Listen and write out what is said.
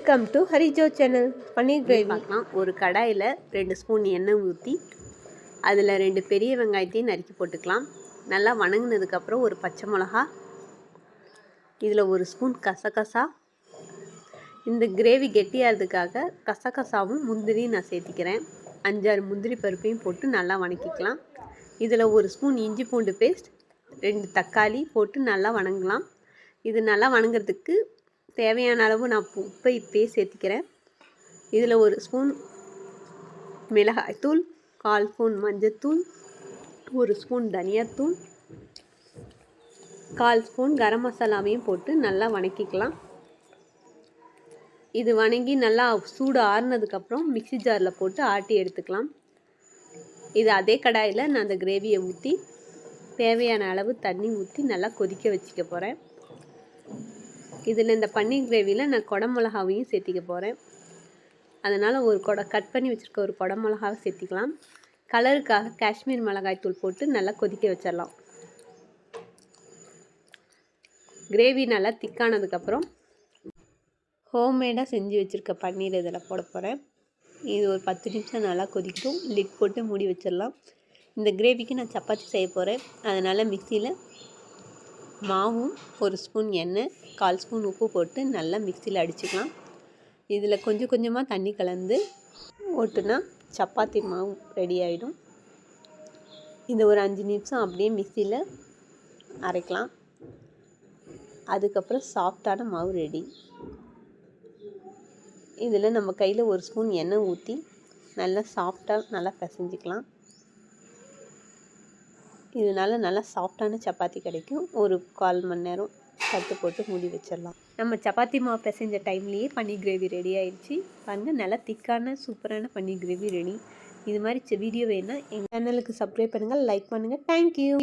Welcome to ஹரிஜோ channel. Paneer gravy பார்க்கலாம். ஒரு கடாயில் 2 ஸ்பூன் எண்ணெய் ஊற்றி அதில் 2 பெரிய வெங்காயத்தையும் நறுக்கி போட்டுக்கலாம். நல்லா வணங்கினதுக்கப்புறம் ஒரு பச்சை மிளகா, இதில் 1 ஸ்பூன் கசகசா. இந்த கிரேவி கெட்டியாகிறதுக்காக கசகசாவும் முந்திரியும் நான் சேர்த்திக்கிறேன். 5-6 முந்திரி பருப்பையும் போட்டு நல்லா வணக்கிக்கலாம். இதில் 1 ஸ்பூன் இஞ்சி பூண்டு பேஸ்ட், 2 தக்காளி போட்டு நல்லா வணங்கலாம். இது நல்லா வணங்குறதுக்கு தேவையான அளவு நான் உப்பை இப்போயே சேர்த்திக்கிறேன். இதில் 1 ஸ்பூன் மிளகாய்த்தூள், 1/4 ஸ்பூன் மஞ்சத்தூள், 1 ஸ்பூன் தனியாத்தூள், 1/4 ஸ்பூன் கரம் மசாலாவையும் போட்டு நல்லா வணக்கிக்கலாம். இது வணங்கி நல்லா சூடு ஆறுனதுக்கப்புறம் மிக்ஸி ஜாரில் போட்டு ஆட்டி எடுத்துக்கலாம். இது அதே கடாயில் நான் அந்த கிரேவியை ஊற்றி தேவையான அளவு தண்ணி ஊற்றி நல்லா கொதிக்க வச்சுக்க போகிறேன். இதில் இந்த பன்னீர் கிரேவியில் நான் குடமிளகாவையும் சேர்த்திக்க போகிறேன். அதனால் கட் பண்ணி வச்சுருக்க ஒரு குடமிளகாவை சேர்த்திக்கலாம். கலருக்காக காஷ்மீர் மிளகாய் தூள் போட்டு நல்லா கொதிக்க வச்சிடலாம். கிரேவி நல்லா திக்கானதுக்கப்புறம் ஹோம்மேடாக செஞ்சு வச்சுருக்க பன்னீர் இதில் போட போகிறேன். இது ஒரு 10 நிமிஷம் நல்லா கொதிக்கும். லிட் போட்டு மூடி வச்சிடலாம். இந்த கிரேவிக்கு நான் சப்பாத்தி செய்ய போகிறேன். அதனால் மிக்சியில் மாவும் 1 ஸ்பூன் எண்ணெய், 1/4 ஸ்பூன் உப்பு போட்டு நல்லா மிக்சியில் அடிச்சுக்கலாம். இதில் கொஞ்சம் கொஞ்சமாக தண்ணி கலந்து ஓட்டுனா சப்பாத்தி மாவு ரெடி ஆகிடும். இதை ஒரு 5 நிமிஷம் அப்படியே மிக்சியில் அரைக்கலாம். அதுக்கப்புறம் சாஃப்டான மாவு ரெடி. இதில் நம்ம கையில் 1 ஸ்பூன் எண்ணெய் ஊற்றி நல்லா சாஃப்டாக நல்லா பிசைஞ்சிக்கலாம். இதனால் நல்லா சாஃப்டான சப்பாத்தி கிடைக்கும். ஒரு 1/4 மணி நேரம் தட்டு போட்டு மூடி வச்சிடலாம். நம்ம சப்பாத்தி மாவு பிசைஞ்ச டைம்லேயே பன்னீர் கிரேவி ரெடி ஆயிடுச்சு. பாருங்கள், நல்லா திக்கான சூப்பரான பன்னீர் கிரேவி ரெடி. இது மாதிரி வீடியோ வேணுன்னா எங்கள் சேனலுக்கு சப்ஸ்கிரைப் பண்ணுங்கள், லைக் பண்ணுங்கள். தேங்க்யூ.